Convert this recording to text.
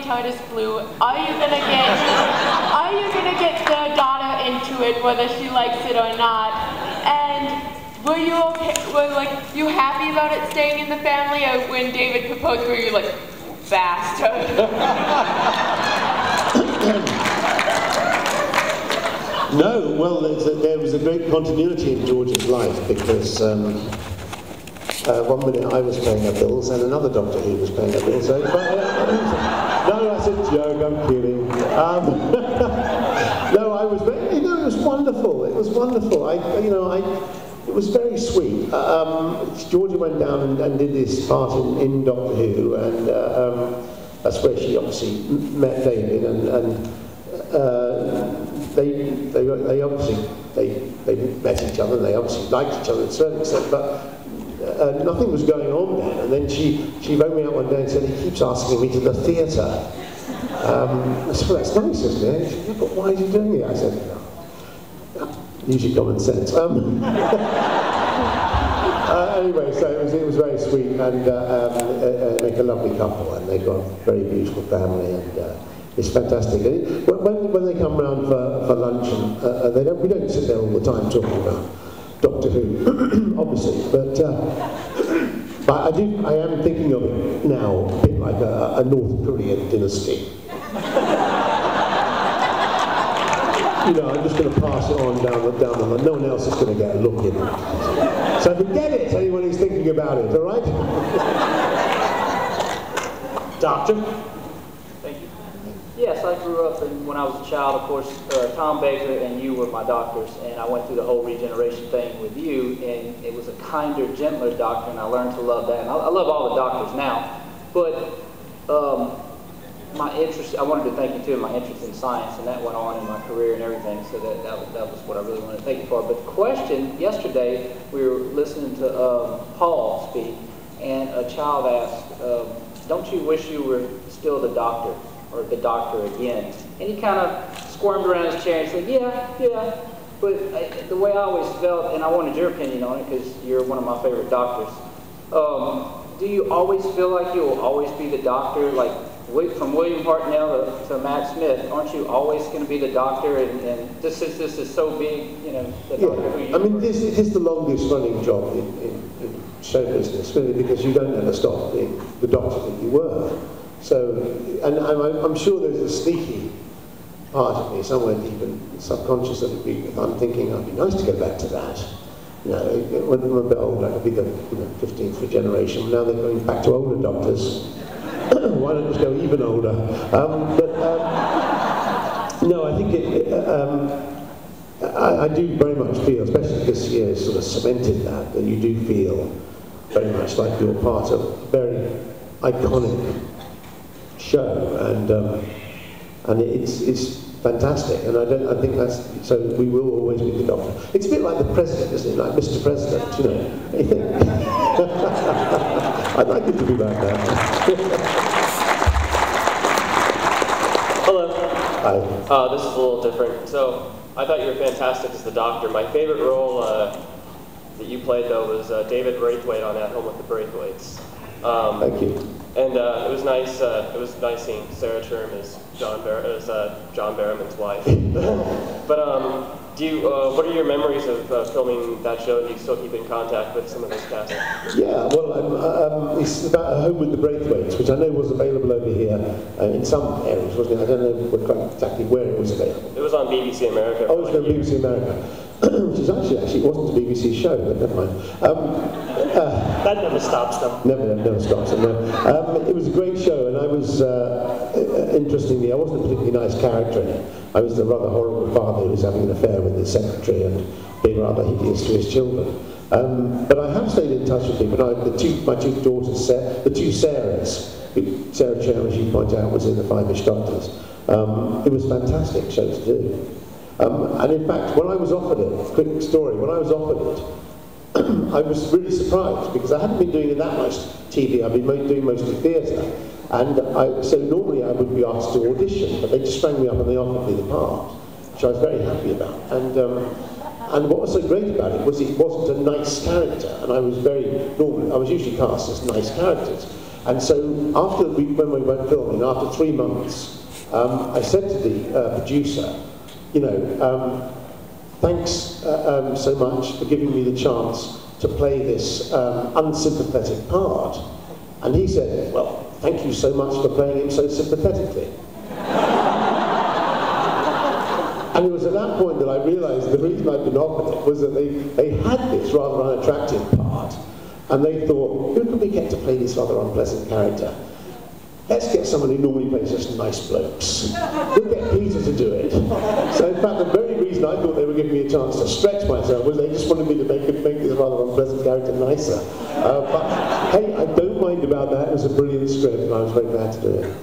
TARDIS blue, are you gonna get the daughter into it, whether she likes it or not? And were you you happy about it staying in the family, or when David proposed, were you like, bastard? No, well, there was a great continuity in George's life, because one minute I was paying her bills and another Doctor Who was paying her bills. So, no, that's a joke, I'm kidding. No, I was, it was wonderful. It was wonderful. It was very sweet. Georgia went down and did this part in Doctor Who, and that's where she obviously met David, and they obviously met each other, and they obviously liked each other to a certain extent, but nothing was going on then. And then she rang me out one day and said, he keeps asking me to the theatre. I said, well, that's nice, isn't it? She said, yeah, but why are you doing it? I said, no. Use your common sense. Anyway, so it was very sweet, and make a lovely couple, and they've got a very beautiful family, and it's fantastic. When they come round for lunch, and we don't sit there all the time talking about Doctor Who, obviously, but I am thinking of it now a bit like a North Korean dynasty. I'm just going to pass it on down the line. No one else is going to get a look in it. So forget it, anyone who's thinking about it, all right? Doctor? Thank you. Yes, I grew up, and when I was a child, of course, Tom Baker and you were my doctors, and I went through the whole regeneration thing with you, and it was a kinder, gentler doctor, and I learned to love that. And I love all the doctors now, but my interest, I wanted to thank you too, my interest in science, and that went on in my career and everything, so that was what I really wanted to thank you for. But the question, yesterday, we were listening to Paul speak, and a child asked, don't you wish you were still the doctor, or the doctor again? And he kind of squirmed around his chair and said, yeah. But the way I always felt, and I wanted your opinion on it, because you're one of my favorite doctors, do you always feel like you will always be the doctor, like, from William Hartnell to Matt Smith, aren't you always going to be the doctor? And this is so big, the doctor who you were. This is the longest running job in show business, really, because you don't ever stop being the doctor that you were. So, and I'm sure there's a sneaky part of me somewhere deep and subconscious that if I'm thinking I'd be nice to go back to that. When I'm a bit older, I could be the 15th generation. Now they're going back to older doctors. Why don't we just go even older? No, I think I do very much feel, especially this year has sort of cemented that you do feel very much like you're part of a very iconic show, and it's fantastic, and I think that's, so we will always be the doctor. It's a bit like the president, isn't it? Like Mr. President, you think? I'd like it to be like that. Hello. Hi. This is a little different. So, I thought you were fantastic as the Doctor. My favorite role that you played, though, was David Braithwaite on At Home with the Braithwaites. Thank you. And it was nice. It was nice seeing Sarah Sherm as John Barrowman's wife. But what are your memories of filming that show? Do you still keep in contact with some of those cast? Yeah, well, it's about A Home with the Braithwaites, which I know was available over here in some areas, wasn't it? I don't know exactly where it was available. It was on BBC America. Oh, it was on BBC America. Which is actually, it wasn't a BBC show, but never mind. That never stops them. Never stops them, no. It was a great show, and I was, interestingly, I wasn't a particularly nice character in it. I was the rather horrible father who was having an affair with his secretary and being rather hideous to his children. But I have stayed in touch with people. My two daughters, the two Sarahs, Sarah Sherm, as you point out, was in the Five-ish Doctors. It was a fantastic show to do. And in fact, when I was offered it, quick story, when I was offered it, I was really surprised because I hadn't been doing that much TV. I've been doing mostly theatre. And so normally I would be asked to audition, but they just rang me up and they offered me the part, which I was very happy about. And what was so great about it was it wasn't a nice character, and I was usually cast as nice characters. And so when we went filming, after 3 months, I said to the producer, you know, thanks so much for giving me the chance to play this unsympathetic part. And he said, well, thank you so much for playing him so sympathetically. And it was at that point that I realised the reason I'd been offered it was that they had this rather unattractive part, and they thought, who could we get to play this rather unpleasant character? Let's get someone who normally plays just nice blokes. We'll get Peter to do it. So in fact, the very reason I thought they were giving me a chance to stretch myself was they just wanted me to make this rather unpleasant character nicer. But hey, I don't mind about that. It was a brilliant script, and I was very glad to do it.